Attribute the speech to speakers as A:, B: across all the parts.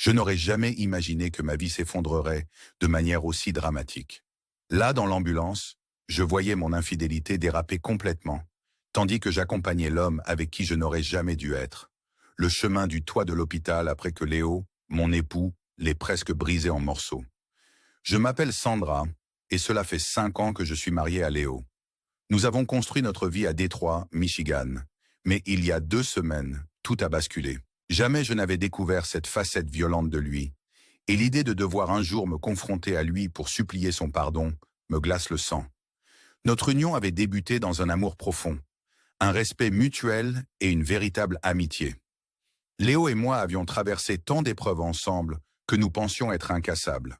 A: Je n'aurais jamais imaginé que ma vie s'effondrerait de manière aussi dramatique. Là, dans l'ambulance, je voyais mon infidélité déraper complètement, tandis que j'accompagnais l'homme avec qui je n'aurais jamais dû être. Le chemin du toit de l'hôpital après que Léo, mon époux, l'ait presque brisé en morceaux. Je m'appelle Sandra, et cela fait 5 ans que je suis mariée à Léo. Nous avons construit notre vie à Détroit, Michigan. Mais il y a 2 semaines, tout a basculé. Jamais je n'avais découvert cette facette violente de lui, et l'idée de devoir un jour me confronter à lui pour supplier son pardon me glace le sang. Notre union avait débuté dans un amour profond, un respect mutuel et une véritable amitié. Léo et moi avions traversé tant d'épreuves ensemble que nous pensions être incassables.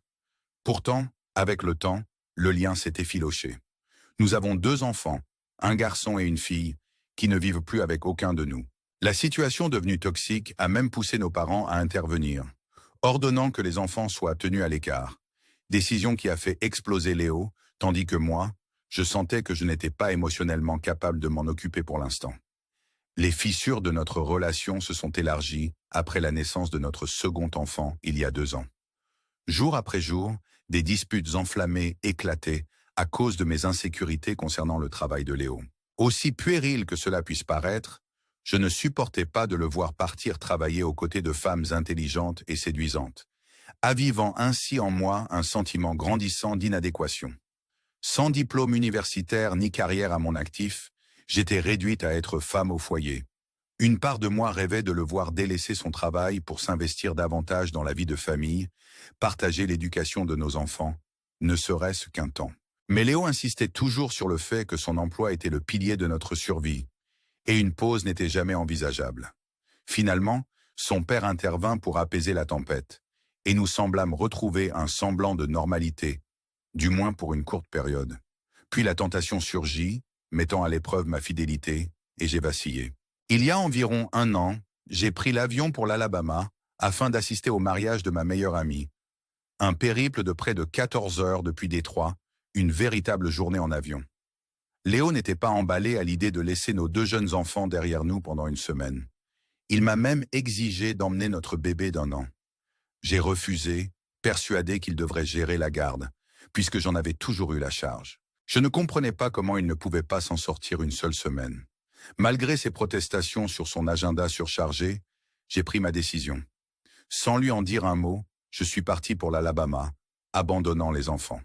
A: Pourtant, avec le temps, le lien s'est effiloché. Nous avons 2 enfants, un garçon et une fille, qui ne vivent plus avec aucun de nous. La situation devenue toxique a même poussé nos parents à intervenir, ordonnant que les enfants soient tenus à l'écart. Décision qui a fait exploser Léo, tandis que moi, je sentais que je n'étais pas émotionnellement capable de m'en occuper pour l'instant. Les fissures de notre relation se sont élargies après la naissance de notre second enfant il y a 2 ans. Jour après jour, des disputes enflammées éclataient à cause de mes insécurités concernant le travail de Léo. Aussi puéril que cela puisse paraître, je ne supportais pas de le voir partir travailler aux côtés de femmes intelligentes et séduisantes, avivant ainsi en moi un sentiment grandissant d'inadéquation. Sans diplôme universitaire ni carrière à mon actif, j'étais réduite à être femme au foyer. Une part de moi rêvait de le voir délaisser son travail pour s'investir davantage dans la vie de famille, partager l'éducation de nos enfants, ne serait-ce qu'un temps. Mais Léo insistait toujours sur le fait que son emploi était le pilier de notre survie, et une pause n'était jamais envisageable. Finalement, son père intervint pour apaiser la tempête, et nous semblâmes retrouver un semblant de normalité, du moins pour une courte période. Puis la tentation surgit, mettant à l'épreuve ma fidélité, et j'ai vacillé. Il y a environ 1 an, j'ai pris l'avion pour l'Alabama afin d'assister au mariage de ma meilleure amie. Un périple de près de 14 heures depuis Détroit, une véritable journée en avion. Léo n'était pas emballé à l'idée de laisser nos 2 jeunes enfants derrière nous pendant une semaine. Il m'a même exigé d'emmener notre bébé d'1 an. J'ai refusé, persuadé qu'il devrait gérer la garde, puisque j'en avais toujours eu la charge. Je ne comprenais pas comment il ne pouvait pas s'en sortir une seule semaine. Malgré ses protestations sur son agenda surchargé, j'ai pris ma décision. Sans lui en dire un mot, je suis parti pour l'Alabama, abandonnant les enfants.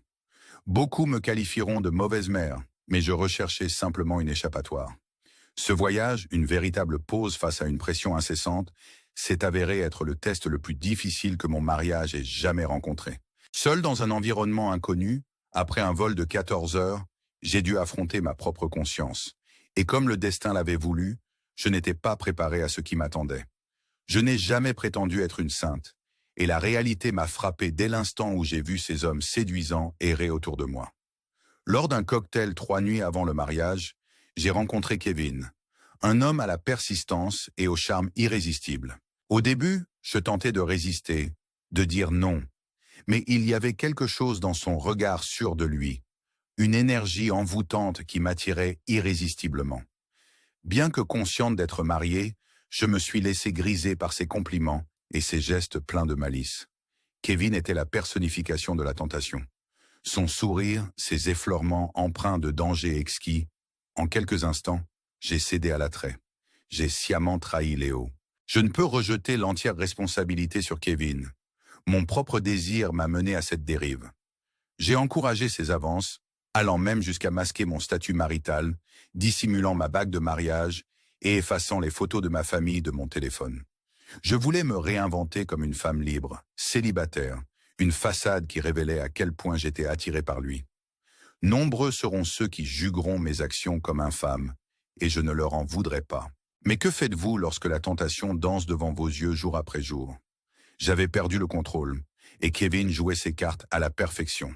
A: Beaucoup me qualifieront de mauvaise mère, mais je recherchais simplement une échappatoire. Ce voyage, une véritable pause face à une pression incessante, s'est avéré être le test le plus difficile que mon mariage ait jamais rencontré. Seul dans un environnement inconnu, après un vol de 14 heures, j'ai dû affronter ma propre conscience. Et comme le destin l'avait voulu, je n'étais pas préparé à ce qui m'attendait. Je n'ai jamais prétendu être une sainte, et la réalité m'a frappé dès l'instant où j'ai vu ces hommes séduisants errer autour de moi. Lors d'un cocktail 3 nuits avant le mariage, j'ai rencontré Kevin, un homme à la persistance et au charme irrésistible. Au début, je tentais de résister, de dire non, mais il y avait quelque chose dans son regard sûr de lui, une énergie envoûtante qui m'attirait irrésistiblement. Bien que consciente d'être mariée, je me suis laissé griser par ses compliments et ses gestes pleins de malice. Kevin était la personnification de la tentation. Son sourire, ses effleurements empreints de danger exquis. En quelques instants, j'ai cédé à l'attrait. J'ai sciemment trahi Léo. Je ne peux rejeter l'entière responsabilité sur Kevin. Mon propre désir m'a mené à cette dérive. J'ai encouragé ses avances, allant même jusqu'à masquer mon statut marital, dissimulant ma bague de mariage et effaçant les photos de ma famille de mon téléphone. Je voulais me réinventer comme une femme libre, célibataire, une façade qui révélait à quel point j'étais attiré par lui. Nombreux seront ceux qui jugeront mes actions comme infâmes, et je ne leur en voudrais pas. Mais que faites-vous lorsque la tentation danse devant vos yeux jour après jour? J'avais perdu le contrôle, et Kevin jouait ses cartes à la perfection.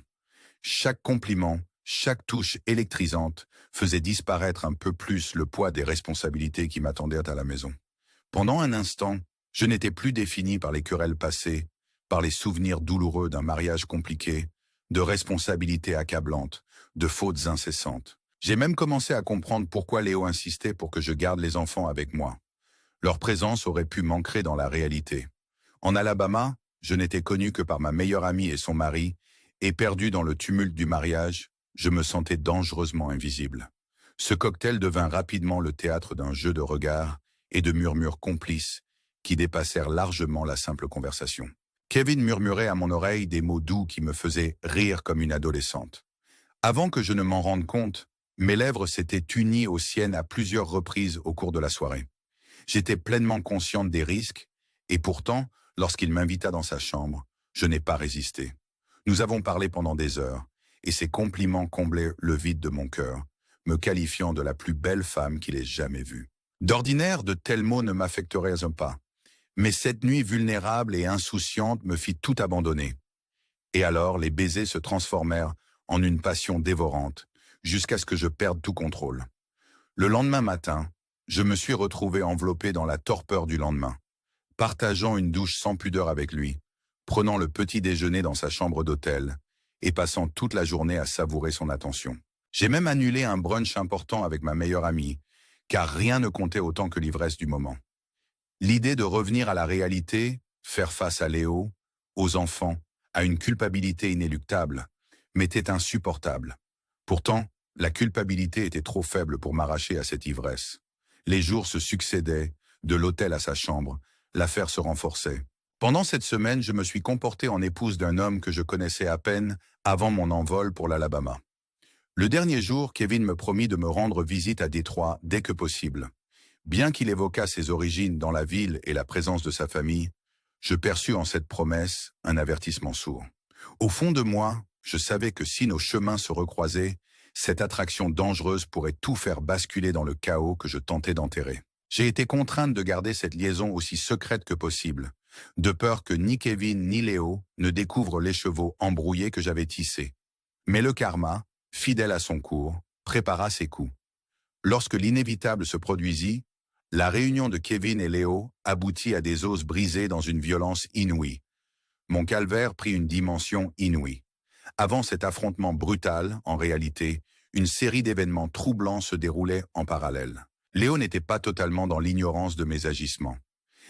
A: Chaque compliment, chaque touche électrisante faisait disparaître un peu plus le poids des responsabilités qui m'attendaient à la maison. Pendant un instant, je n'étais plus défini par les querelles passées, par les souvenirs douloureux d'un mariage compliqué, de responsabilités accablantes, de fautes incessantes. J'ai même commencé à comprendre pourquoi Léo insistait pour que je garde les enfants avec moi. Leur présence aurait pu m'ancrer dans la réalité. En Alabama, je n'étais connu que par ma meilleure amie et son mari, et perdu dans le tumulte du mariage, je me sentais dangereusement invisible. Ce cocktail devint rapidement le théâtre d'un jeu de regards et de murmures complices qui dépassèrent largement la simple conversation. Kevin murmurait à mon oreille des mots doux qui me faisaient rire comme une adolescente. Avant que je ne m'en rende compte, mes lèvres s'étaient unies aux siennes à plusieurs reprises au cours de la soirée. J'étais pleinement consciente des risques, et pourtant, lorsqu'il m'invita dans sa chambre, je n'ai pas résisté. Nous avons parlé pendant des heures, et ses compliments comblaient le vide de mon cœur, me qualifiant de la plus belle femme qu'il ait jamais vue. D'ordinaire, de tels mots ne m'affecteraient pas, mais cette nuit vulnérable et insouciante me fit tout abandonner. Et alors, les baisers se transformèrent en une passion dévorante, jusqu'à ce que je perde tout contrôle. Le lendemain matin, je me suis retrouvé enveloppé dans la torpeur du lendemain, partageant une douche sans pudeur avec lui, prenant le petit déjeuner dans sa chambre d'hôtel et passant toute la journée à savourer son attention. J'ai même annulé un brunch important avec ma meilleure amie, car rien ne comptait autant que l'ivresse du moment. L'idée de revenir à la réalité, faire face à Léo, aux enfants, à une culpabilité inéluctable, m'était insupportable. Pourtant, la culpabilité était trop faible pour m'arracher à cette ivresse. Les jours se succédaient, de l'hôtel à sa chambre, l'affaire se renforçait. Pendant cette semaine, je me suis comporté en épouse d'un homme que je connaissais à peine avant mon envol pour l'Alabama. Le dernier jour, Kevin me promit de me rendre visite à Détroit dès que possible. Bien qu'il évoquât ses origines dans la ville et la présence de sa famille, je perçus en cette promesse un avertissement sourd. Au fond de moi, je savais que si nos chemins se recroisaient, cette attraction dangereuse pourrait tout faire basculer dans le chaos que je tentais d'enterrer. J'ai été contrainte de garder cette liaison aussi secrète que possible, de peur que ni Kevin ni Léo ne découvrent l'écheveau embrouillé que j'avais tissé. Mais le karma, fidèle à son cours, prépara ses coups. Lorsque l'inévitable se produisit, la réunion de Kevin et Léo aboutit à des os brisés dans une violence inouïe. Mon calvaire prit une dimension inouïe. Avant cet affrontement brutal, en réalité, une série d'événements troublants se déroulait en parallèle. Léo n'était pas totalement dans l'ignorance de mes agissements.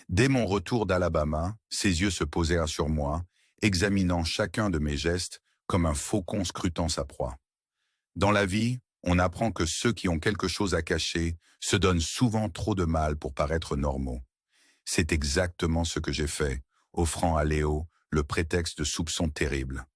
A: Dès mon retour d'Alabama, ses yeux se posèrent sur moi, examinant chacun de mes gestes comme un faucon scrutant sa proie. Dans la vie, on apprend que ceux qui ont quelque chose à cacher se donnent souvent trop de mal pour paraître normaux. C'est exactement ce que j'ai fait, offrant à Léo le prétexte de soupçons terribles.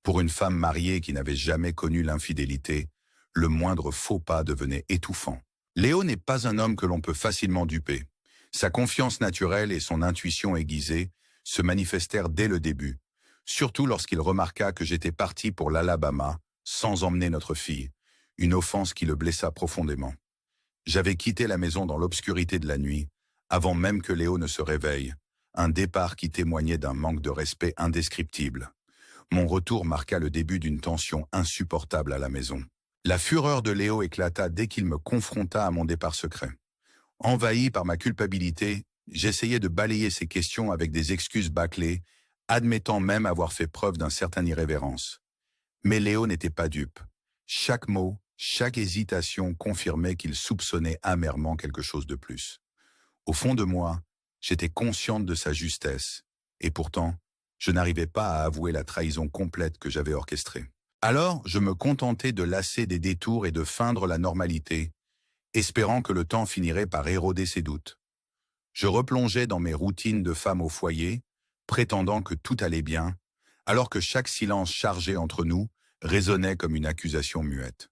A: Pour une femme mariée qui n'avait jamais connu l'infidélité, le moindre faux pas devenait étouffant. Léo n'est pas un homme que l'on peut facilement duper. Sa confiance naturelle et son intuition aiguisée se manifestèrent dès le début, surtout lorsqu'il remarqua que j'étais parti pour l'Alabama sans emmener notre fille, une offense qui le blessa profondément. J'avais quitté la maison dans l'obscurité de la nuit, avant même que Léo ne se réveille, un départ qui témoignait d'un manque de respect indescriptible. Mon retour marqua le début d'une tension insupportable à la maison. La fureur de Léo éclata dès qu'il me confronta à mon départ secret. Envahi par ma culpabilité, j'essayais de balayer ses questions avec des excuses bâclées, admettant même avoir fait preuve d'un certain irrévérence. Mais Léo n'était pas dupe. Chaque mot, chaque hésitation confirmait qu'il soupçonnait amèrement quelque chose de plus. Au fond de moi, j'étais consciente de sa justesse, et pourtant, je n'arrivais pas à avouer la trahison complète que j'avais orchestrée. Alors, je me contentais de lasser des détours et de feindre la normalité, espérant que le temps finirait par éroder ses doutes. Je replongeais dans mes routines de femme au foyer, prétendant que tout allait bien, alors que chaque silence chargé entre nous résonnait comme une accusation muette.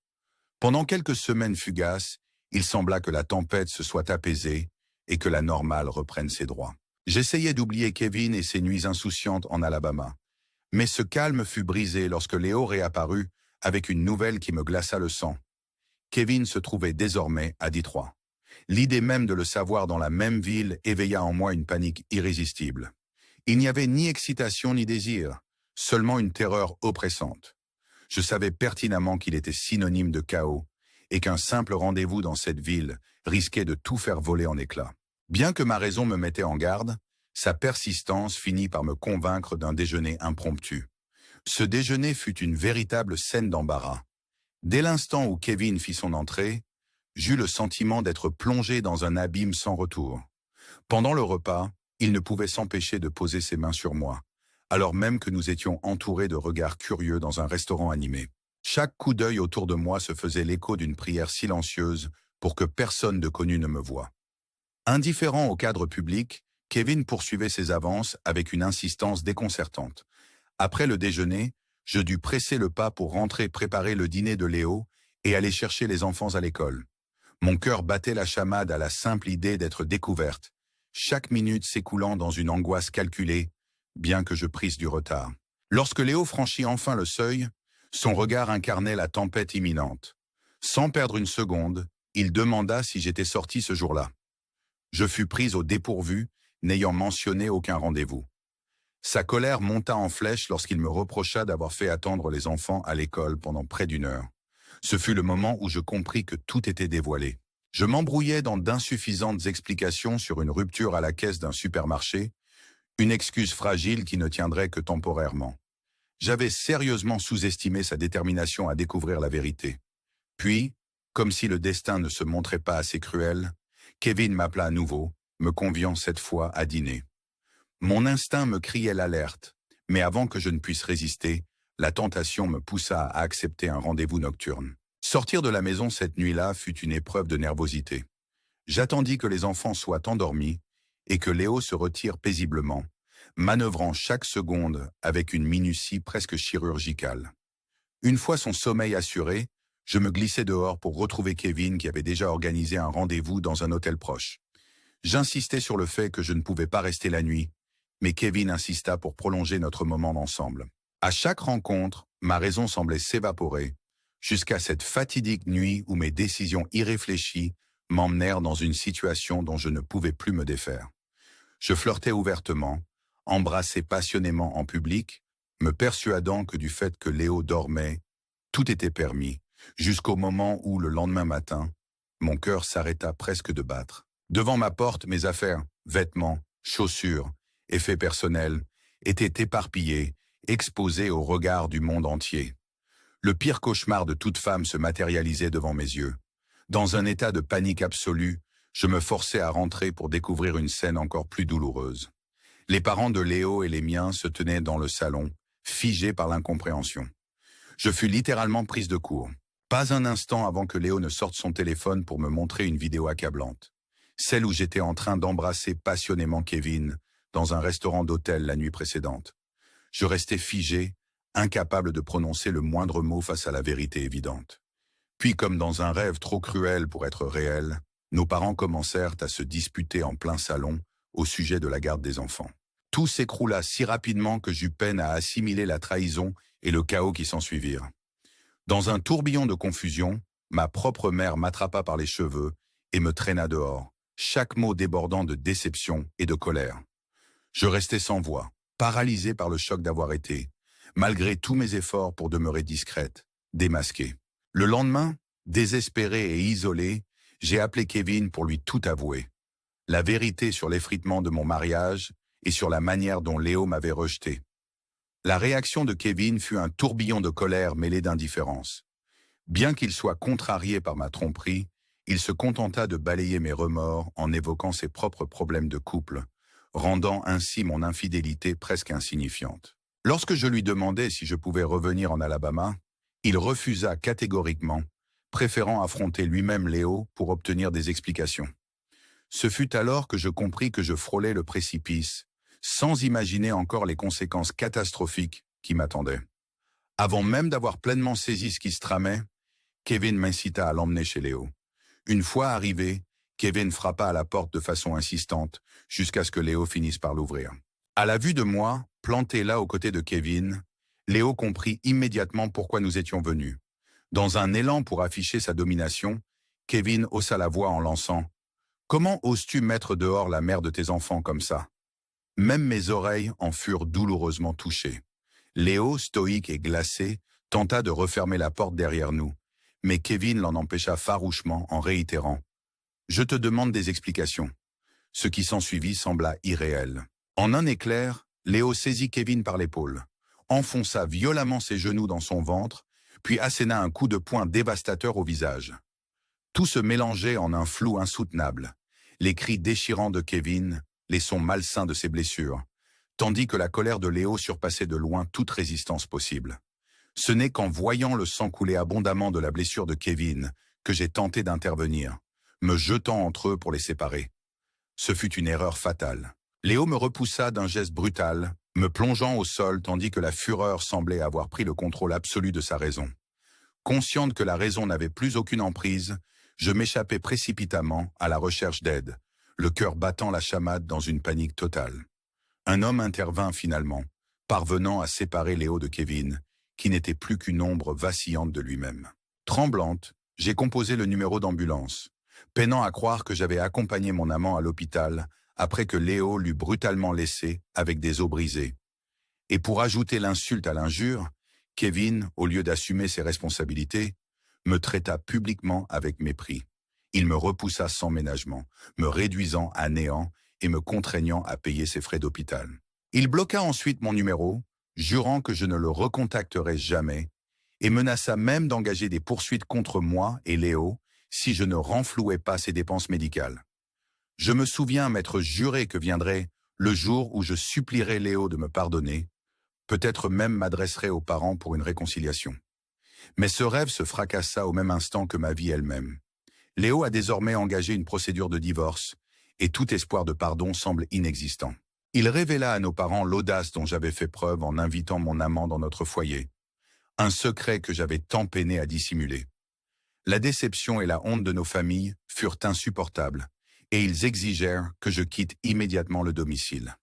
A: Pendant quelques semaines fugaces, il sembla que la tempête se soit apaisée et que la normale reprenne ses droits. J'essayais d'oublier Kevin et ses nuits insouciantes en Alabama. Mais ce calme fut brisé lorsque Léo réapparut avec une nouvelle qui me glaça le sang. Kevin se trouvait désormais à Détroit. L'idée même de le savoir dans la même ville éveilla en moi une panique irrésistible. Il n'y avait ni excitation ni désir, seulement une terreur oppressante. Je savais pertinemment qu'il était synonyme de chaos et qu'un simple rendez-vous dans cette ville risquait de tout faire voler en éclats. Bien que ma raison me mettait en garde, sa persistance finit par me convaincre d'un déjeuner impromptu. Ce déjeuner fut une véritable scène d'embarras. Dès l'instant où Kevin fit son entrée, j'eus le sentiment d'être plongé dans un abîme sans retour. Pendant le repas, il ne pouvait s'empêcher de poser ses mains sur moi, alors même que nous étions entourés de regards curieux dans un restaurant animé. Chaque coup d'œil autour de moi se faisait l'écho d'une prière silencieuse pour que personne de connu ne me voie. Indifférent au cadre public, Kevin poursuivait ses avances avec une insistance déconcertante. Après le déjeuner, je dus presser le pas pour rentrer préparer le dîner de Léo et aller chercher les enfants à l'école. Mon cœur battait la chamade à la simple idée d'être découverte, chaque minute s'écoulant dans une angoisse calculée, bien que je prisse du retard. Lorsque Léo franchit enfin le seuil, son regard incarnait la tempête imminente. Sans perdre une seconde, il demanda si j'étais sorti ce jour-là. Je fus prise au dépourvu, n'ayant mentionné aucun rendez-vous. Sa colère monta en flèche lorsqu'il me reprocha d'avoir fait attendre les enfants à l'école pendant près d'une heure. Ce fut le moment où je compris que tout était dévoilé. Je m'embrouillais dans d'insuffisantes explications sur une rupture à la caisse d'un supermarché, une excuse fragile qui ne tiendrait que temporairement. J'avais sérieusement sous-estimé sa détermination à découvrir la vérité. Puis, comme si le destin ne se montrait pas assez cruel, Kevin m'appela à nouveau, me conviant cette fois à dîner. Mon instinct me criait l'alerte, mais avant que je ne puisse résister, la tentation me poussa à accepter un rendez-vous nocturne. Sortir de la maison cette nuit-là fut une épreuve de nervosité. J'attendis que les enfants soient endormis et que Léo se retire paisiblement, manœuvrant chaque seconde avec une minutie presque chirurgicale. Une fois son sommeil assuré, je me glissai dehors pour retrouver Kevin qui avait déjà organisé un rendez-vous dans un hôtel proche. J'insistais sur le fait que je ne pouvais pas rester la nuit, mais Kevin insista pour prolonger notre moment ensemble. À chaque rencontre, ma raison semblait s'évaporer, jusqu'à cette fatidique nuit où mes décisions irréfléchies m'emmenèrent dans une situation dont je ne pouvais plus me défaire. Je flirtais ouvertement, embrassais passionnément en public, me persuadant que du fait que Léo dormait, tout était permis, jusqu'au moment où, le lendemain matin, mon cœur s'arrêta presque de battre. Devant ma porte, mes affaires, vêtements, chaussures, effets personnels, étaient éparpillés, exposés au regard du monde entier. Le pire cauchemar de toute femme se matérialisait devant mes yeux. Dans un état de panique absolue, je me forçais à rentrer pour découvrir une scène encore plus douloureuse. Les parents de Léo et les miens se tenaient dans le salon, figés par l'incompréhension. Je fus littéralement prise de court. Pas un instant avant que Léo ne sorte son téléphone pour me montrer une vidéo accablante. Celle où j'étais en train d'embrasser passionnément Kevin dans un restaurant d'hôtel la nuit précédente. Je restais figé, incapable de prononcer le moindre mot face à la vérité évidente. Puis, comme dans un rêve trop cruel pour être réel, nos parents commencèrent à se disputer en plein salon au sujet de la garde des enfants. Tout s'écroula si rapidement que j'eus peine à assimiler la trahison et le chaos qui s'ensuivirent. Dans un tourbillon de confusion, ma propre mère m'attrapa par les cheveux et me traîna dehors, chaque mot débordant de déception et de colère. Je restais sans voix, paralysé par le choc d'avoir été, malgré tous mes efforts pour demeurer discrète, démasquée. Le lendemain, désespéré et isolé, j'ai appelé Kevin pour lui tout avouer. La vérité sur l'effritement de mon mariage et sur la manière dont Léo m'avait rejeté. La réaction de Kevin fut un tourbillon de colère mêlé d'indifférence. Bien qu'il soit contrarié par ma tromperie, il se contenta de balayer mes remords en évoquant ses propres problèmes de couple, rendant ainsi mon infidélité presque insignifiante. Lorsque je lui demandai si je pouvais revenir en Alabama, il refusa catégoriquement, préférant affronter lui-même Léo pour obtenir des explications. Ce fut alors que je compris que je frôlais le précipice, sans imaginer encore les conséquences catastrophiques qui m'attendaient. Avant même d'avoir pleinement saisi ce qui se tramait, Kevin m'incita à l'emmener chez Léo. Une fois arrivé, Kevin frappa à la porte de façon insistante, jusqu'à ce que Léo finisse par l'ouvrir. À la vue de moi, planté là aux côtés de Kevin, Léo comprit immédiatement pourquoi nous étions venus. Dans un élan pour afficher sa domination, Kevin haussa la voix en lançant « Comment oses-tu mettre dehors la mère de tes enfants comme ça ?» Même mes oreilles en furent douloureusement touchées. Léo, stoïque et glacé, tenta de refermer la porte derrière nous, mais Kevin l'en empêcha farouchement en réitérant « Je te demande des explications ». Ce qui s'ensuivit sembla irréel. En un éclair, Léo saisit Kevin par l'épaule, enfonça violemment ses genoux dans son ventre, puis asséna un coup de poing dévastateur au visage. Tout se mélangeait en un flou insoutenable. Les cris déchirants de Kevin, les sons malsains de ses blessures, tandis que la colère de Léo surpassait de loin toute résistance possible. Ce n'est qu'en voyant le sang couler abondamment de la blessure de Kevin que j'ai tenté d'intervenir, me jetant entre eux pour les séparer. Ce fut une erreur fatale. Léo me repoussa d'un geste brutal, me plongeant au sol tandis que la fureur semblait avoir pris le contrôle absolu de sa raison. Consciente que la raison n'avait plus aucune emprise, je m'échappai précipitamment à la recherche d'aide, le cœur battant la chamade dans une panique totale. Un homme intervint finalement, parvenant à séparer Léo de Kevin, qui n'était plus qu'une ombre vacillante de lui-même. Tremblante, j'ai composé le numéro d'ambulance, peinant à croire que j'avais accompagné mon amant à l'hôpital après que Léo l'eût brutalement laissé avec des os brisés. Et pour ajouter l'insulte à l'injure, Kevin, au lieu d'assumer ses responsabilités, me traita publiquement avec mépris. Il me repoussa sans ménagement, me réduisant à néant et me contraignant à payer ses frais d'hôpital. Il bloqua ensuite mon numéro, jurant que je ne le recontacterais jamais, et menaça même d'engager des poursuites contre moi et Léo si je ne renflouais pas ses dépenses médicales. Je me souviens m'être juré que viendrait le jour où je supplierais Léo de me pardonner, peut-être même m'adresserai aux parents pour une réconciliation. Mais ce rêve se fracassa au même instant que ma vie elle-même. Léo a désormais engagé une procédure de divorce, et tout espoir de pardon semble inexistant. Il révéla à nos parents l'audace dont j'avais fait preuve en invitant mon amant dans notre foyer, un secret que j'avais tant peiné à dissimuler. La déception et la honte de nos familles furent insupportables, et ils exigèrent que je quitte immédiatement le domicile.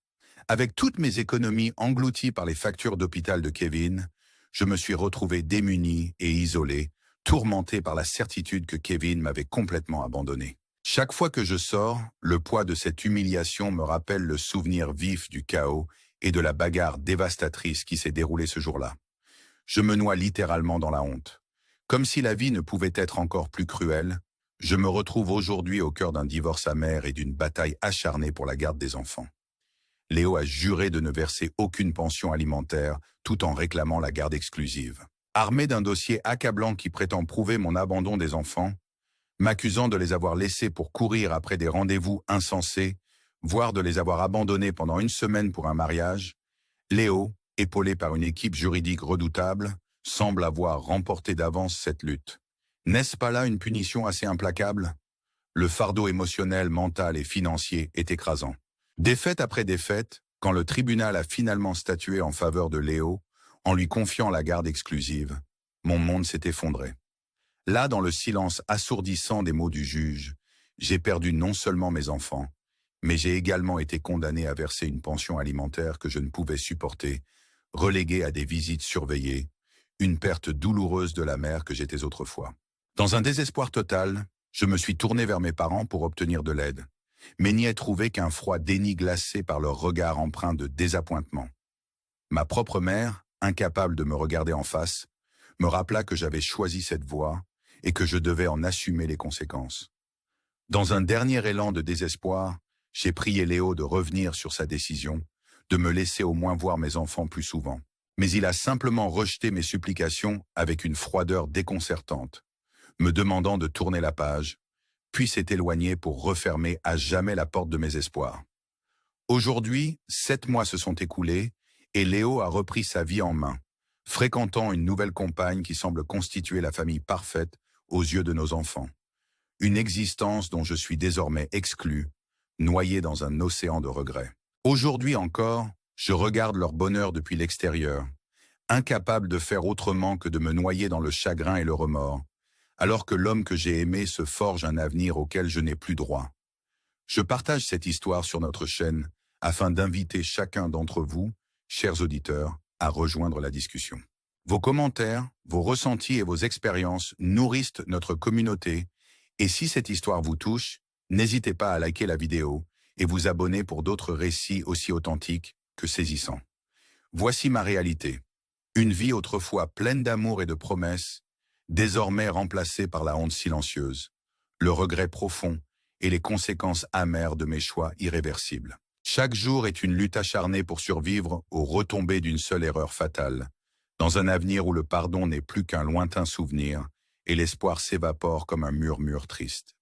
A: Avec toutes mes économies englouties par les factures d'hôpital de Kevin, je me suis retrouvé démuni et isolé, tourmenté par la certitude que Kevin m'avait complètement abandonné. Chaque fois que je sors, le poids de cette humiliation me rappelle le souvenir vif du chaos et de la bagarre dévastatrice qui s'est déroulée ce jour-là. Je me noie littéralement dans la honte. Comme si la vie ne pouvait être encore plus cruelle, je me retrouve aujourd'hui au cœur d'un divorce amer et d'une bataille acharnée pour la garde des enfants. Léo a juré de ne verser aucune pension alimentaire tout en réclamant la garde exclusive. Armé d'un dossier accablant qui prétend prouver mon abandon des enfants, m'accusant de les avoir laissés pour courir après des rendez-vous insensés, voire de les avoir abandonnés pendant une semaine pour un mariage, Léo, épaulé par une équipe juridique redoutable, semble avoir remporté d'avance cette lutte. N'est-ce pas là une punition assez implacable? Le fardeau émotionnel, mental et financier est écrasant. Défaite après défaite, quand le tribunal a finalement statué en faveur de Léo, en lui confiant la garde exclusive, mon monde s'est effondré. Là, dans le silence assourdissant des mots du juge, j'ai perdu non seulement mes enfants, mais j'ai également été condamné à verser une pension alimentaire que je ne pouvais supporter, relégué à des visites surveillées, une perte douloureuse de la mère que j'étais autrefois. Dans un désespoir total, je me suis tourné vers mes parents pour obtenir de l'aide, mais n'y ai trouvé qu'un froid déni glacé par leur regard empreint de désappointement. Ma propre mère, incapable de me regarder en face, me rappela que j'avais choisi cette voie et que je devais en assumer les conséquences. Dans un dernier élan de désespoir, j'ai prié Léo de revenir sur sa décision, de me laisser au moins voir mes enfants plus souvent. Mais il a simplement rejeté mes supplications avec une froideur déconcertante, me demandant de tourner la page, puis s'est éloigné pour refermer à jamais la porte de mes espoirs. Aujourd'hui, 7 mois se sont écoulés et Léo a repris sa vie en main, fréquentant une nouvelle compagne qui semble constituer la famille parfaite aux yeux de nos enfants. Une existence dont je suis désormais exclu, noyé dans un océan de regrets. Aujourd'hui encore, je regarde leur bonheur depuis l'extérieur, incapable de faire autrement que de me noyer dans le chagrin et le remords, alors que l'homme que j'ai aimé se forge un avenir auquel je n'ai plus droit. Je partage cette histoire sur notre chaîne afin d'inviter chacun d'entre vous, chers auditeurs, à rejoindre la discussion. Vos commentaires, vos ressentis et vos expériences nourrissent notre communauté, et si cette histoire vous touche, n'hésitez pas à liker la vidéo et vous abonner pour d'autres récits aussi authentiques que saisissants. Voici ma réalité. Une vie autrefois pleine d'amour et de promesses, désormais remplacée par la honte silencieuse, le regret profond et les conséquences amères de mes choix irréversibles. Chaque jour est une lutte acharnée pour survivre aux retombées d'une seule erreur fatale, dans un avenir où le pardon n'est plus qu'un lointain souvenir et l'espoir s'évapore comme un murmure triste.